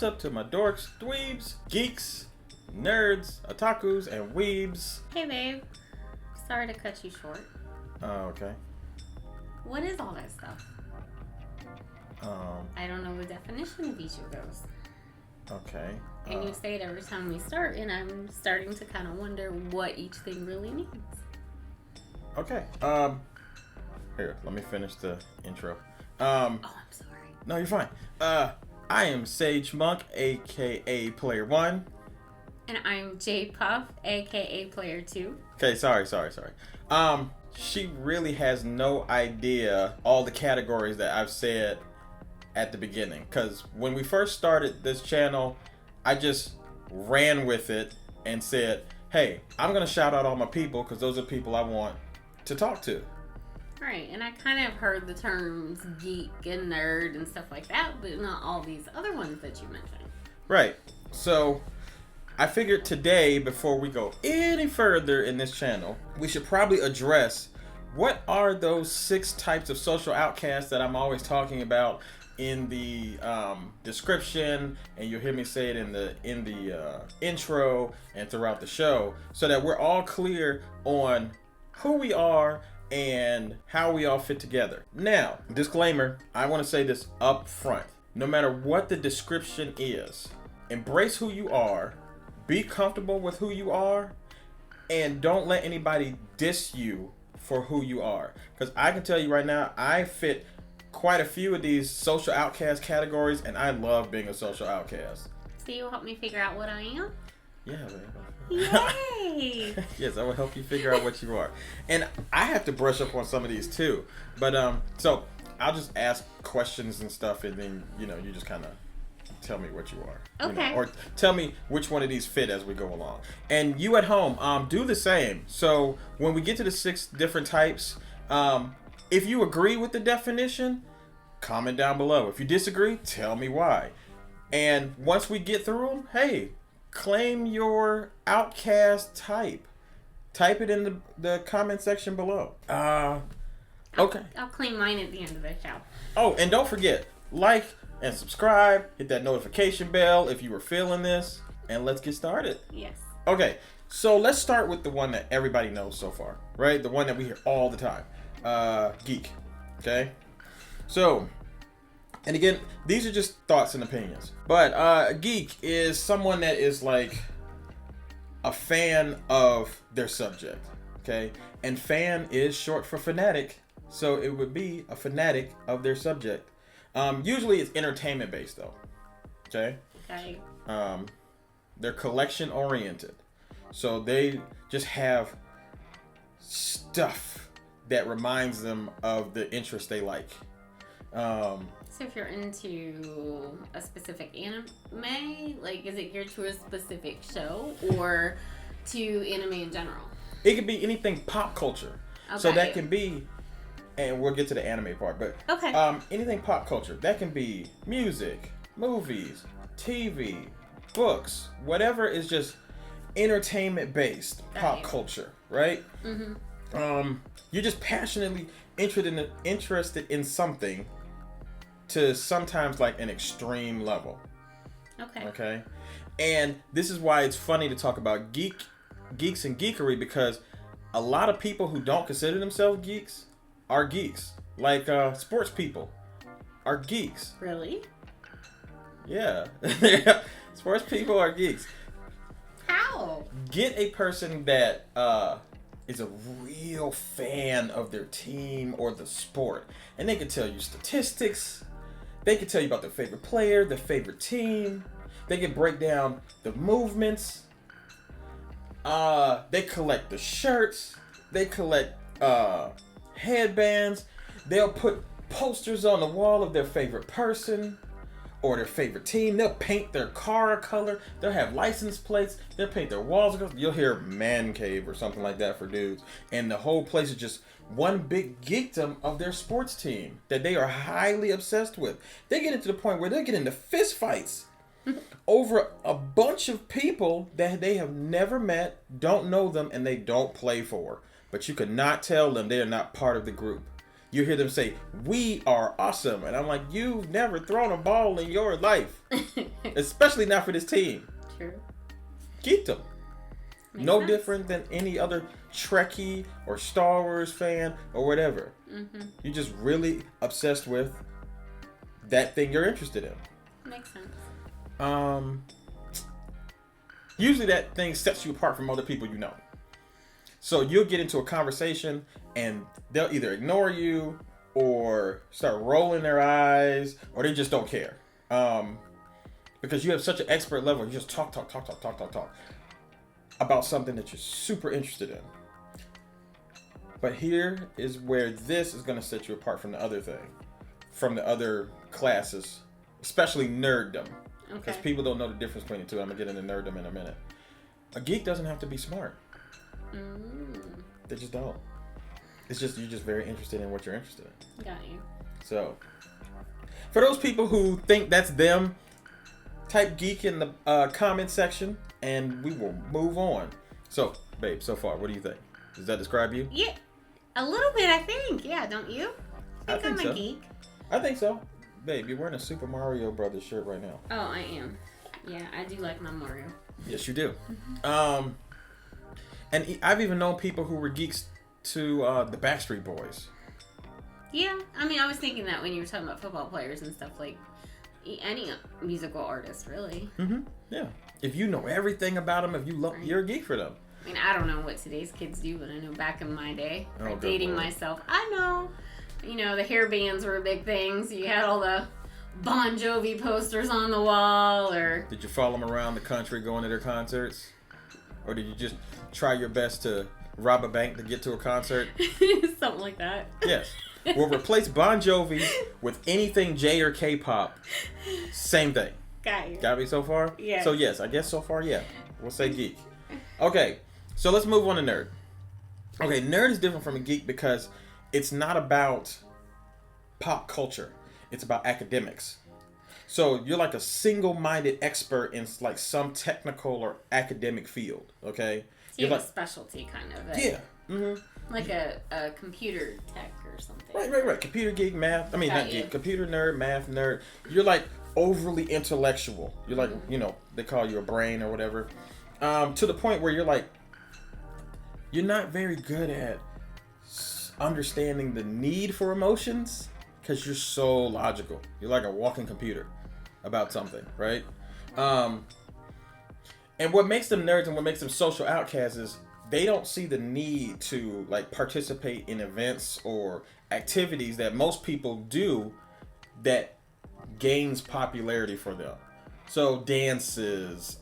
what's up to my dorks, dweebs, geeks, nerds, otakus, and weebs. Hey babe, sorry to cut you short. Oh, okay. What is all that stuff? I don't know the definition of each of those. Okay. And you say it every time we start, and I'm starting to kind of wonder what each thing really means. Okay. Here, let me finish the intro. Oh, I'm sorry. No, you're fine. I am Sage Monk, aka Player 1. And I'm J Puff, aka Player 2. Okay, sorry. She really has no idea all the categories that I've said at the beginning. Because when we first started this channel, I just ran with it and said, hey, I'm going to shout out all my people because those are people I want to talk to. Right, and I kind of heard the terms geek and nerd and stuff like that, but not all these other ones that you mentioned. Right. So I figured today, before we go any further in this channel, we should probably address what are those 6 types of social outcasts that I'm always talking about in the description, and you'll hear me say it in the intro and throughout the show, so that we're all clear on who we are and how we all fit together. Now, disclaimer, I want to say this up front. No matter what the description is, embrace who you are, be comfortable with who you are, and don't let anybody diss you for who you are. Because I can tell you right now, I fit quite a few of these social outcast categories, and I love being a social outcast. So you'll help me figure out what I am? Yeah, man. Yay! Yes, I will help you figure out what you are. And I have to brush up on some of these too. But so I'll just ask questions and stuff, and then you just kind of tell me what you are. Okay. Or tell me which one of these fit as we go along. And you at home, do the same. So when we get to the 6 different types, if you agree with the definition, comment down below. If you disagree, tell me why. And once we get through them, hey, claim your outcast type. Type it in the comment section below. Okay. I'll claim mine at the end of the show. Oh, and don't forget, like and subscribe. Hit that notification bell if you were feeling this. And let's get started. Yes. Okay, so let's start with the one that everybody knows so far, right? The one that we hear all the time. Geek. Okay? So, and again, these are just thoughts and opinions. But a geek is someone that is like a fan of their subject. Okay? And fan is short for fanatic. So it would be a fanatic of their subject. Usually it's entertainment based though. Okay? Okay. They're collection oriented. So they just have stuff that reminds them of the interest they like. So if you're into a specific anime, like is it geared to a specific show or to anime in general? It could be anything pop culture. Okay. So that can be, and we'll get to the anime part, but okay. Anything pop culture. That can be music, movies, TV, books, whatever is just entertainment based pop culture, right? Mm-hmm. You're just passionately interested in something to sometimes like an extreme level. Okay. And this is why it's funny to talk about geeks and geekery, because a lot of people who don't consider themselves geeks are geeks. Like sports people are geeks. Really? Yeah. Sports people are geeks. How? Get a person that is a real fan of their team or the sport, and they can tell you statistics. They can tell you about their favorite player, their favorite team. They can break down the movements. They collect the shirts. They collect headbands. They'll put posters on the wall of their favorite person or their favorite team. They'll paint their car a color. They'll have license plates. They'll paint their walls a color. You'll hear man cave or something like that for dudes. And the whole place is just one big geekdom of their sports team that they are highly obsessed with. They get into the point where they get into fist fights over a bunch of people that they have never met, don't know them, and they don't play for. But you could not tell them they are not part of the group. you hear them say, "We are awesome," and I'm like, "You've never thrown a ball in your life, especially not for this team." True. Geekdom. Makes No sense. different than any other Trekkie or Star Wars fan or whatever. Mm-hmm. You're just really obsessed with that thing you're interested in. Makes sense. Usually that thing sets you apart from other people you know. So you'll get into a conversation and they'll either ignore you or start rolling their eyes or they just don't care. Because you have such an expert level, you just talk about something that you're super interested in. But here is where this is going to set you apart from the other thing, from the other classes, especially nerddom. Because people don't know the difference between the two. I'm going to get into nerddom in a minute. A geek doesn't have to be smart. They just don't. It's just, you're just very interested in what you're interested in. Got you. So, for those people who think that's them, type geek in the comment section and we will move on. So, babe, so far, what do you think? Does that describe you? Yeah, a little bit, I think. Yeah, don't you? I think I'm so. a geek. I think so. Babe, you're wearing a Super Mario Brothers shirt right now. Oh, I am. Yeah, I do like my Mario. Yes, you do. And I've even known people who were geeks to the Backstreet Boys. Yeah, I mean, I was thinking that when you were talking about football players and stuff, like any musical artist, really. Yeah. If you know everything about them, if you love, you're a geek for them. I mean, I don't know what today's kids do, but I know back in my day, dating Lord. myself, I know. You know, the hair bands were a big thing, so you had all the Bon Jovi posters on the wall, or... Did you follow them around the country going to their concerts? Or did you just try your best to rob a bank to get to a concert? Something like that. Yes. We'll replace Bon Jovi with anything J or K-pop. Same thing. Got you. Got me so far? Yeah. So yes, I guess so far, yeah. We'll say geek. Okay, so let's move on to nerd. Okay, nerd is different from a geek because it's not about pop culture. It's about academics. So you're like a single-minded expert in like some technical or academic field, okay? So you You're have a specialty kind of. Yeah. Mm-hmm. Like a computer tech or something. Right. Computer geek, math. I mean, not geek. Computer nerd, math nerd. You're like overly intellectual. You're like, you know, they call you a brain or whatever. To the point where you're like, you're not very good at understanding the need for emotions because you're so logical. You're like a walking computer about something, right? And what makes them nerds and what makes them social outcasts is they don't see the need to like participate in events or activities that most people do that gains popularity for them. So dances,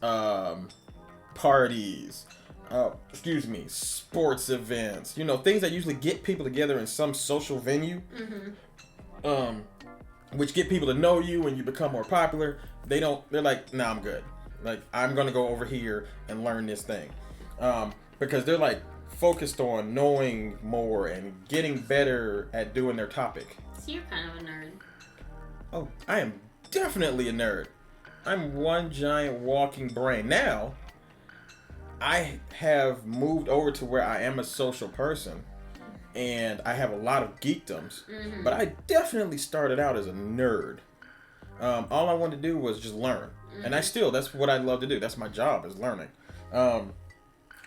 parties, sports events, you know, things that usually get people together in some social venue, which get people to know you and you become more popular. They're like, nah, I'm good. Like, I'm going to go over here and learn this thing. Because they're like focused on knowing more and getting better at doing their topic. So you're kind of a nerd. Oh, I am definitely a nerd. I'm one giant walking brain. Now, I have moved over to where I am a social person and I have a lot of geekdoms, but I definitely started out as a nerd. All I wanted to do was just learn. And that's what I love to do. That's my job, is learning. And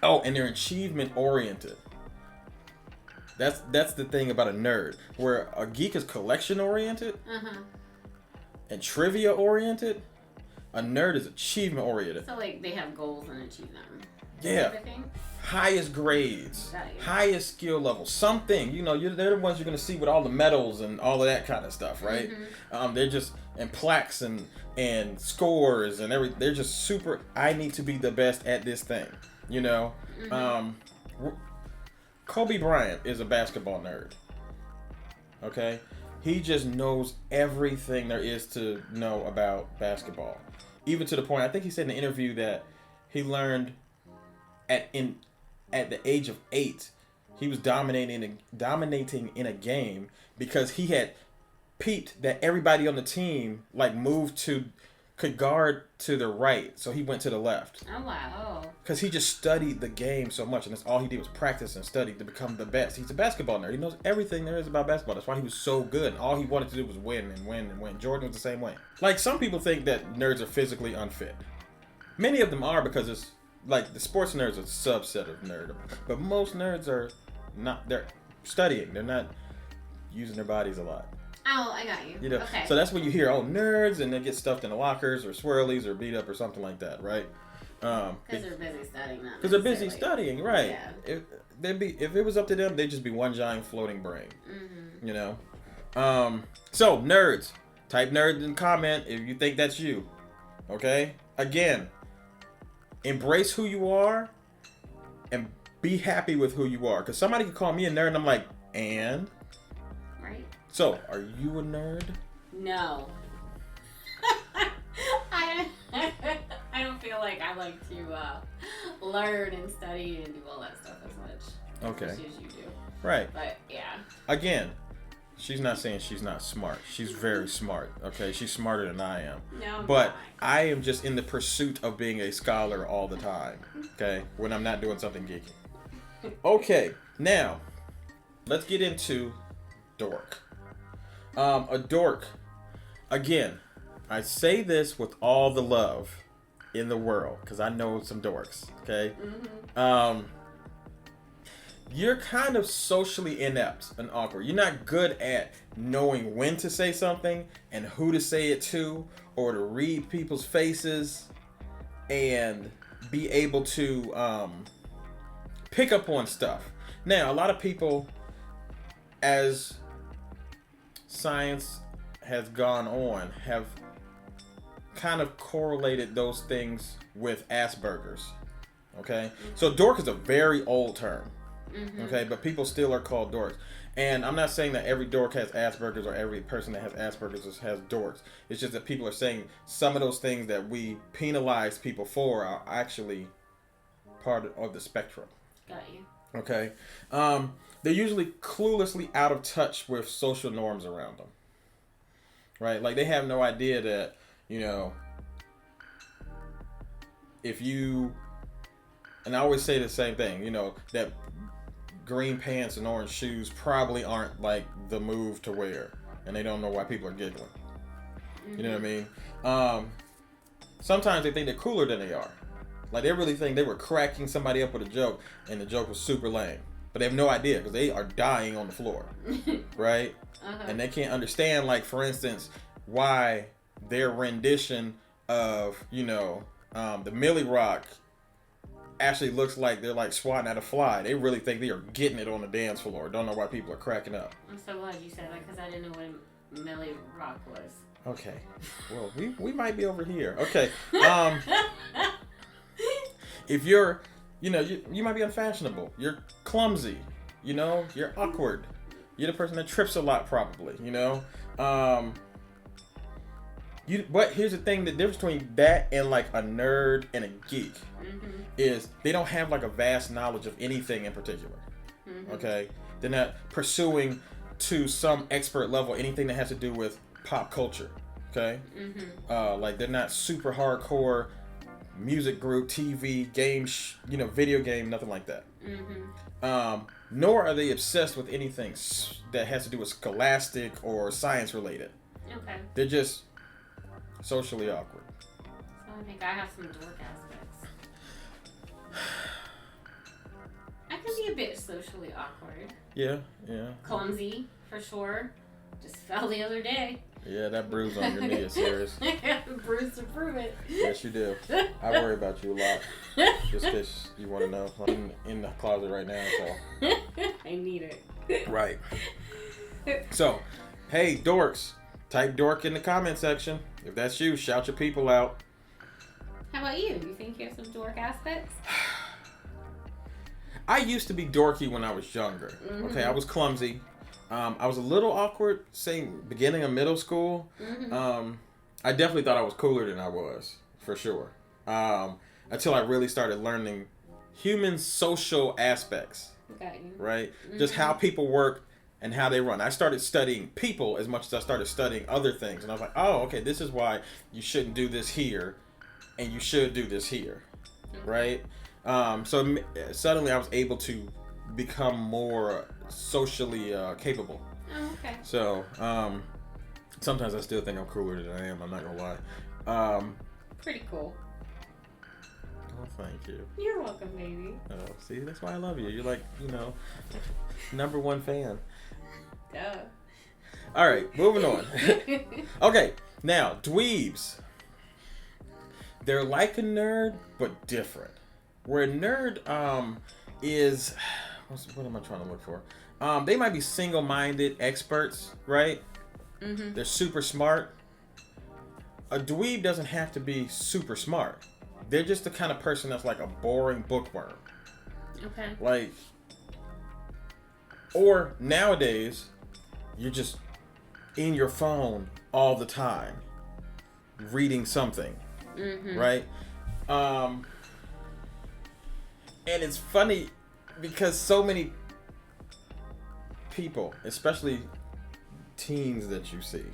they're achievement oriented. That's the thing about a nerd. Where a geek is collection oriented and trivia oriented, a nerd is achievement oriented. So like they have goals and achieve them. Yeah. Highest grades, highest skill level, something. You know, they're the ones you're gonna see with all the medals and all of that kind of stuff, right? They're just and plaques and scores and everything. They're just super. I need to be the best at this thing. You know, Kobe Bryant is a basketball nerd. Okay, he just knows everything there is to know about basketball, even to the point I think he said in the interview that he learned at the age of 8, he was dominating in a game because he had peeped that everybody on the team like moved to could guard to the right, so he went to the left. Oh, wow. Because he just studied the game so much, and that's all he did was practice and study to become the best. He's a basketball nerd. He knows everything there is about basketball. That's why he was so good. And all he wanted to do was win and win and win. Jordan was the same way. Like, some people think that nerds are physically unfit. Many of them are, because it's like the sports nerds are a subset of nerd. But most nerds are not. They're studying. They're not using their bodies a lot. Oh, I got you. You know, okay. So that's when you hear, oh, nerds, and they get stuffed in the lockers or swirlies or beat up or something like that, right? Because they're busy studying. Because they're busy studying, right? Yeah. If it was up to them, they'd just be one giant floating brain. Mm-hmm. You know. So nerds, type nerd in the comment if you think that's you. Okay. Again, embrace who you are, and be happy with who you are. Because somebody could call me a nerd, and I'm like, and. Right. So, are you a nerd? No. I don't feel like I like to learn and study and do all that stuff as much. Okay. As you do. Right. But yeah. Again, she's not saying she's not smart. She's very smart. Okay, she's smarter than I am. No. But I am just in the pursuit of being a scholar all the time. Okay, when I'm not doing something geeky. Okay, now let's get into dork. A dork. Again, I say this with all the love in the world, because I know some dorks, okay? Mm-hmm. You're kind of socially inept and awkward. You're not good at knowing when to say something and who to say it to, or to read people's faces and be able to pick up on stuff. Now, a lot of people, as science has gone on, have kind of correlated those things with Asperger's. Okay, so dork is a very old term. Mm-hmm. Okay, but people still are called dorks. And I'm not saying that every dork has Asperger's or every person that has Asperger's has dorks. It's just that people are saying some of those things that we penalize people for are actually part of the spectrum. Got you. Okay, they're usually cluelessly out of touch with social norms around them. Right, like they have no idea that, you know, if you, and I always say the same thing, you know, that green pants and orange shoes probably aren't like the move to wear, and they don't know why people are giggling. Mm-hmm. You know what I mean? Sometimes they think they're cooler than they are. Like, they really think they were cracking somebody up with a joke, and the joke was super lame. But they have no idea, because they are dying on the floor. Right? Uh-huh. And they can't understand, like, for instance, why their rendition of, you know, the Millie Rock actually looks like they're, like, swatting at a fly. They really think they are getting it on the dance floor. Don't know why people are cracking up. I'm so glad you said that, because I didn't know what Millie Rock was. Okay. Well, we might be over here. Okay. If you're, you know, you might be unfashionable. You're clumsy. You know, you're awkward. You're the person that trips a lot, probably. You know, But here's the thing: the difference between that and like a nerd and a geek is they don't have like a vast knowledge of anything in particular. Mm-hmm. Okay, they're not pursuing to some expert level anything that has to do with pop culture. Okay, like they're not super hardcore music group, TV, game, video game, nothing like that. Nor are they obsessed with anything that has to do with scholastic or science related. Okay. They're just socially awkward. So I think I have some dork aspects. I can be a bit socially awkward. Yeah. Clumsy, for sure. Just fell the other day. Yeah, that bruise on your knee is serious. I got a bruise to prove it. Yes, you do. I worry about you a lot. Just in case you want to know. I'm in the closet right now, so. I need it. Right. So, hey, dorks. Type dork in the comment section. If that's you, shout your people out. How about you? You think you have some dork aspects? I used to be dorky when I was younger. Okay, I was clumsy. I was a little awkward, say, beginning of middle school. I definitely thought I was cooler than I was, for sure. Until I really started learning human social aspects. Okay. Right? Just how people work, and how they run. I started studying people as much as I started studying other things, and I was like, oh, okay, this is why you shouldn't do this here, and you should do this here, right? So suddenly I was able to become more socially capable. Oh, okay. So sometimes I still think I'm cooler than I am. I'm not gonna lie. Pretty cool. Oh, thank you. You're welcome, baby. Oh, see, that's why I love you. You're like, number one fan. Duh. All right, moving on. Okay, now dweebs. They're like a nerd, but different. Where a nerd is, what am I trying to look for? They might be single-minded experts, right? Mm-hmm. They're super smart. A dweeb doesn't have to be super smart. They're just the kind of person that's like a boring bookworm. Okay. Like, or nowadays, you're just in your phone all the time, reading something, right? And it's funny because so many people, especially teens that you see,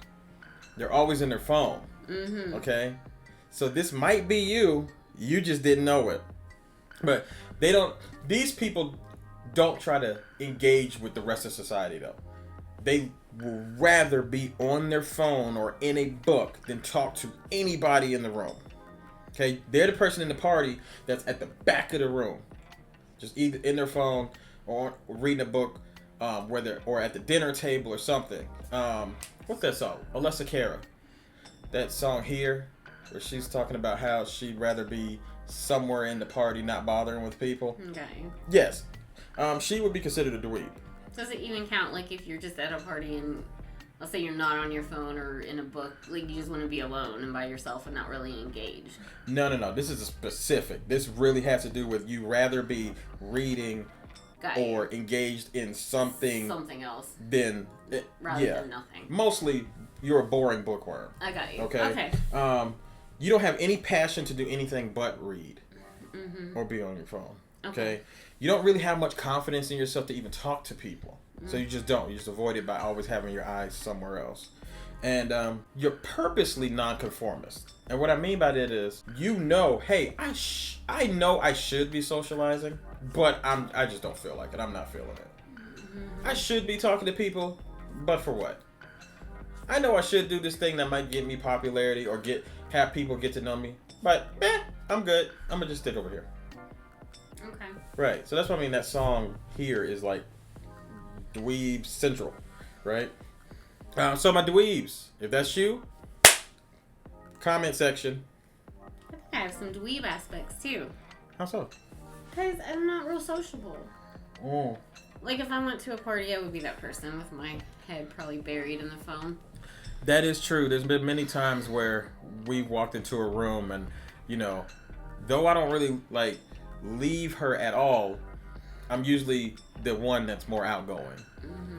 they're always in their phone. Okay, so this might be you. You just didn't know it. But they don't. These people don't try to engage with the rest of society, though. They will rather be on their phone or in a book than talk to anybody in the room. Okay, they're the person in the party that's at the back of the room, just either in their phone or reading a book, or at the dinner table or something. What's that song? Alessia Cara. That song Here, where she's talking about how she'd rather be somewhere in the party, not bothering with people. Okay. Yes. She would be considered a dweeb. Does it even count, like, if you're just at a party and, let's say you're not on your phone or in a book, like, you just want to be alone and by yourself and not really engaged? No. This is a specific. This really has to do with you rather be reading or engaged in something else than rather than nothing. Mostly, you're a boring bookworm. I got you. Okay. You don't have any passion to do anything but read or be on your phone. Okay. You don't really have much confidence in yourself to even talk to people. So you just don't. You just avoid it by always having your eyes somewhere else. And you're purposely nonconformist. And what I mean by that is, hey, I know I should be socializing, but I just don't feel like it. I'm not feeling it. I should be talking to people, but for what? I know I should do this thing that might get me popularity or have people get to know me, but I'm good. I'm gonna just stick over here. Okay. Right. So that's what I mean. That song Here is like dweeb central, right? So my dweebs, if that's you, comment section. I think I have some dweeb aspects too. How so? Because I'm not real sociable. Oh. Like if I went to a party, I would be that person with my head probably buried in the phone. That is true. There's been many times where we've walked into a room and, though I don't really leave her at all, I'm usually the one that's more outgoing,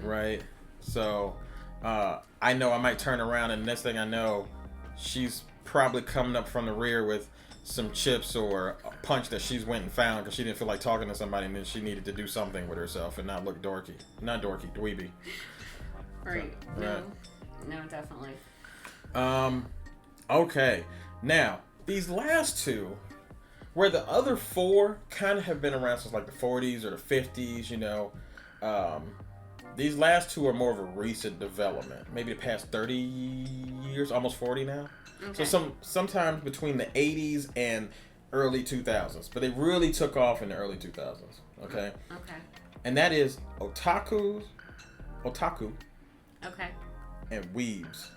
right? So I know I might turn around and the next thing I know, she's probably coming up from the rear with some chips or a punch that she's went and found because she didn't feel like talking to somebody and then she needed to do something with herself and not look dorky. Not dorky, dweeby. Right. So, right. No, definitely. Okay. Now, these last two, where the other four kind of have been around since like the 40s or the 50s, these last two are more of a recent development. Maybe the past 30 years, almost 40 now. Okay. So sometimes between the 80s and early 2000s. But they really took off in the early 2000s. Okay? Okay. And that is otaku. Okay. And weebs.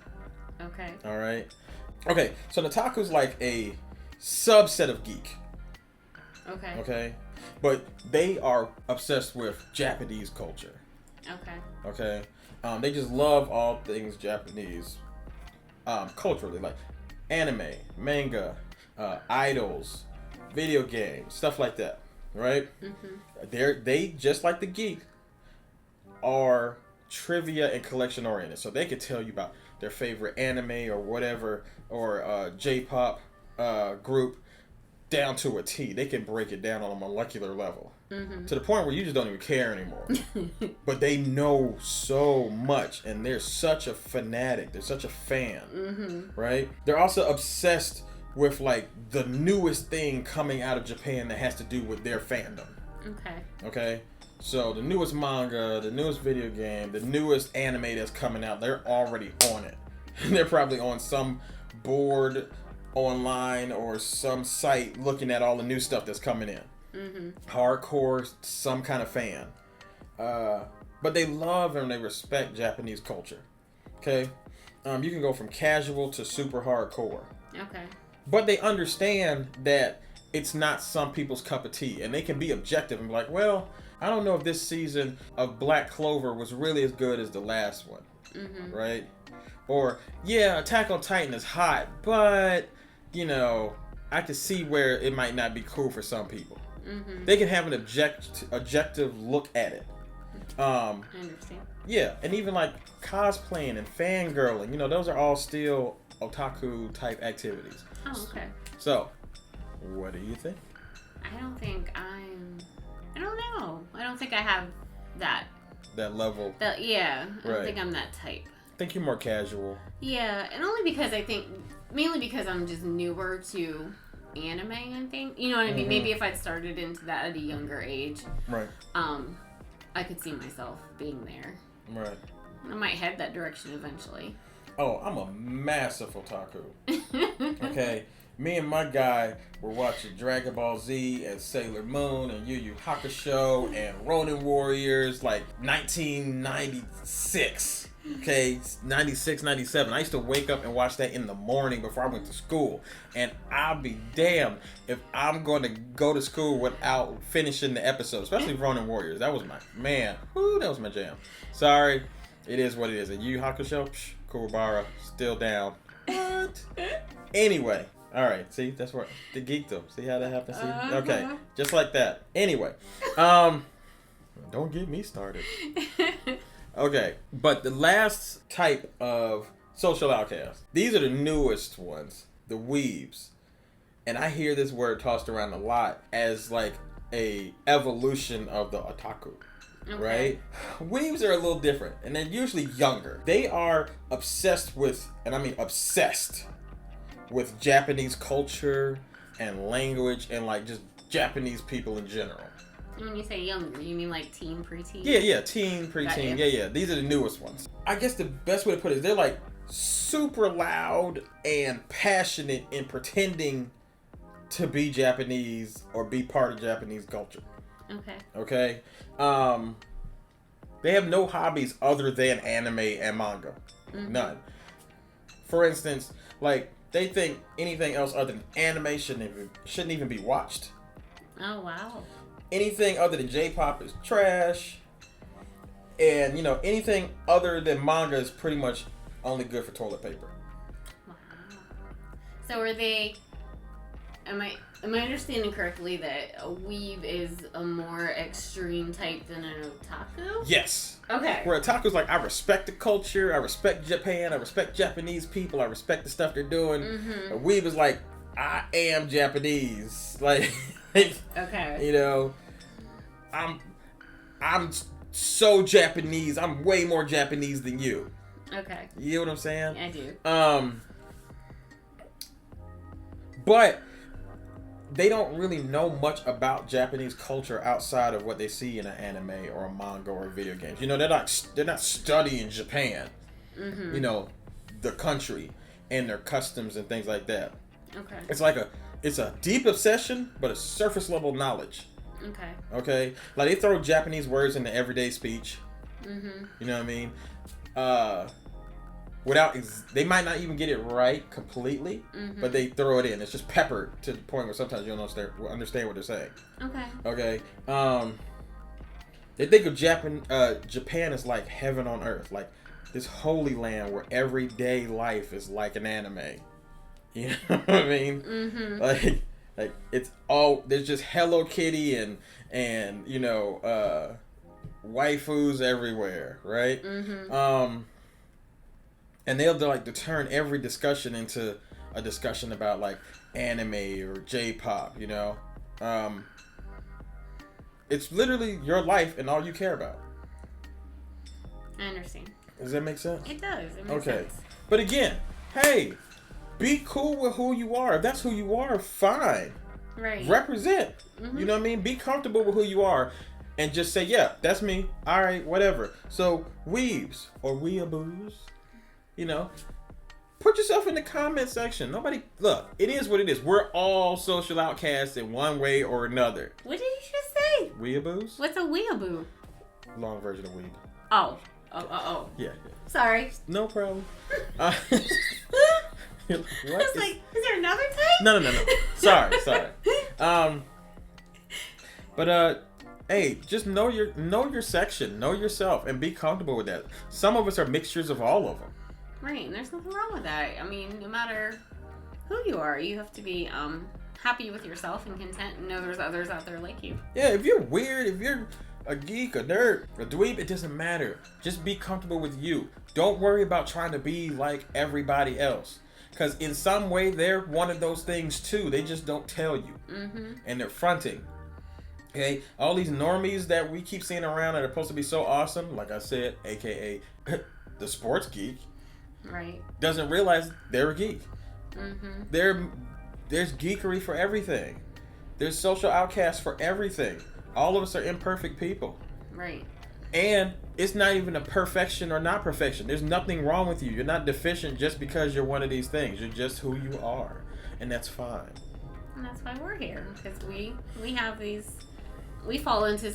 Okay. All right. Okay. So otaku's like a subset of geek. Okay. Okay. But they are obsessed with Japanese culture. Okay. Okay. They just love all things Japanese. Culturally, like anime, manga, idols, video games, stuff like that. Right? They just like the geek are trivia and collection oriented, so they could tell you about their favorite anime or whatever or J-pop group down to a T. They can break it down on a molecular level. to the point where you just don't even care anymore. But they know so much, and they're such a fanatic. They're such a fan, right? They're also obsessed with like the newest thing coming out of Japan that has to do with their fandom. Okay. So the newest manga, the newest video game, the newest anime that's coming out, they're already on it. They're probably on some board online or some site looking at all the new stuff that's coming in. Hardcore, some kind of fan. But they love and they respect Japanese culture. Okay? You can go from casual to super hardcore. Okay. But they understand that it's not some people's cup of tea. And they can be objective and be like, well, I don't know if this season of Black Clover was really as good as the last one. Right? Or, yeah, Attack on Titan is hot, but, you know, I can see where it might not be cool for some people. They can have an objective look at it. I understand. Yeah, and even like cosplaying and fangirling, you know, those are all still otaku type activities. Oh, okay. So, what do you think? I don't know. I don't think I have that level. I don't think I'm that type. I think you're more casual. Yeah, and only because mainly because I'm just newer to anime, I think. You know what I mean? Maybe if I'd started into that at a younger age, right? I could see myself being there. Right. I might head that direction eventually. Oh, I'm a massive otaku. Okay. Me and my guy were watching Dragon Ball Z and Sailor Moon and Yu Yu Hakusho and Ronin Warriors like 1996. Okay, 96, 97. I used to wake up and watch that in the morning before I went to school. And I'll be damned if I'm going to go to school without finishing the episode, especially Ronin Warriors. That was my, man, that was my jam. Sorry, it is what it is. And Yu Yu Hakusho, Kuwabara, still down. What? Anyway, all right, see, that's where the geekdom. See how that happens? See? Okay, just like that. Anyway, don't get me started. Okay, but the last type of social outcast, these are the newest ones, the weebs. And I hear this word tossed around a lot as like a evolution of the otaku, right? Weebs are a little different, and they're usually younger. They are obsessed with, and I mean obsessed with Japanese culture and language and like just Japanese people in general. When you say younger, you mean like teen, preteen? Yeah, teen, preteen. Yeah. These are the newest ones. I guess the best way to put it is they're like super loud and passionate in pretending to be Japanese or be part of Japanese culture. Okay. They have no hobbies other than anime and manga. None. For instance, like they think anything else other than anime shouldn't even be watched. Oh wow. Anything other than J-pop is trash. And, you know, anything other than manga is pretty much only good for toilet paper. Wow. So are they... Am I understanding correctly that a weeb is a more extreme type than an otaku? Yes. Okay. Where otaku's like, I respect the culture, I respect Japan, I respect Japanese people, I respect the stuff they're doing. A weeb is like, I am Japanese. Like... Okay. You know, I'm so Japanese. I'm way more Japanese than you. Okay. You know what I'm saying? I do. But they don't really know much about Japanese culture outside of what they see in an anime or a manga or video games. You know, they're not studying Japan. You know, the country and their customs and things like that. Okay. It's a deep obsession, but a surface level knowledge. Okay. Like they throw Japanese words into everyday speech. You know what I mean? They might not even get it right completely, but they throw it in. It's just peppered to the point where sometimes you don't understand what they're saying. Okay. They think of Japan as like heaven on earth, like this holy land where everyday life is like an anime. You know what I mean? Like it's all, there's just Hello Kitty and you know waifus everywhere, right? And they'll like to turn every discussion into a discussion about like anime or J-pop, you know. It's literally your life and all you care about. I understand. Does that make sense? It does. It makes sense. But again, hey, be cool with who you are. If that's who you are, fine. Right. Represent. You know what I mean? Be comfortable with who you are. And just say, yeah, that's me. All right, whatever. So, weebs or weeaboos, you know, put yourself in the comment section. Nobody, look, it is what it is. We're all social outcasts in one way or another. What did you just say? Weeaboos? What's a weeaboo? Long version of weeb. Oh. Yeah. Sorry. No problem. What? I was like, is there another type? No. Sorry. But hey, just know your section, know yourself, and be comfortable with that. Some of us are mixtures of all of them. Right, and there's nothing wrong with that. I mean, no matter who you are, you have to be happy with yourself and content and know there's others out there like you. Yeah, if you're weird, if you're a geek, a nerd, a dweeb, it doesn't matter. Just be comfortable with you. Don't worry about trying to be like everybody else. Because in some way, they're one of those things too. They just don't tell you. And they're fronting. Okay? All these normies that we keep seeing around that are supposed to be so awesome, like I said, aka the sports geek, right, doesn't realize they're a geek. There's geekery for everything. There's social outcasts for everything. All of us are imperfect people. Right. And it's not even a perfection or not perfection. There's nothing wrong with you. You're not deficient just because you're one of these things. You're just who you are. And that's fine. And that's why we're here. Because we have these... We fall into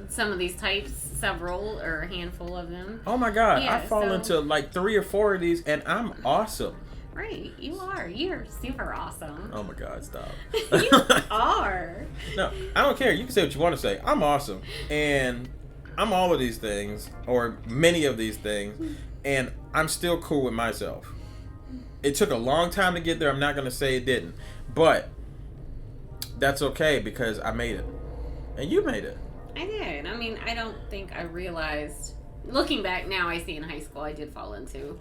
some of these types, several or a handful of them. Oh my God. Yeah, I fall into like 3 or 4 of these and I'm awesome. Right. You are. You're super awesome. Oh my God. Stop. You are. No, I don't care. You can say what you want to say. I'm awesome. And I'm all of these things, or many of these things, and I'm still cool with myself. It took a long time to get there. I'm not going to say it didn't. But that's okay because I made it. And you made it. I did. I mean, I don't think I realized... Looking back now, I see in high school I did fall into,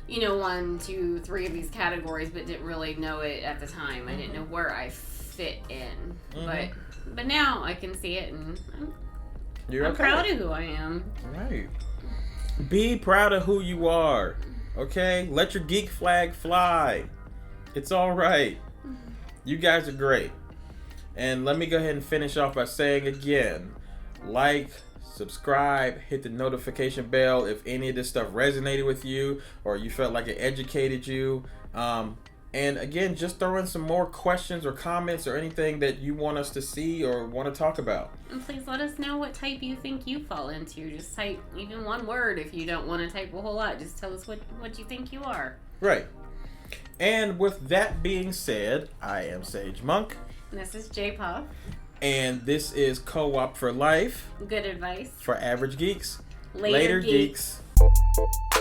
1, 2, 3 of these categories, but didn't really know it at the time. I didn't know where I fit in. But now I can see it, and I'm proud of who I am. Right. Be proud of who you are. Okay? Let your geek flag fly. It's all right. You guys are great. And let me go ahead and finish off by saying again, like, subscribe, hit the notification bell if any of this stuff resonated with you or you felt like it educated you. And again, just throw in some more questions or comments or anything that you want us to see or want to talk about. And please let us know what type you think you fall into. Just type even one word if you don't want to type a whole lot. Just tell us what you think you are. Right. And with that being said, I am Sage Monk. And this is J Puff. And this is Co-op for Life. Good advice. For average geeks. Later geeks. Geeks.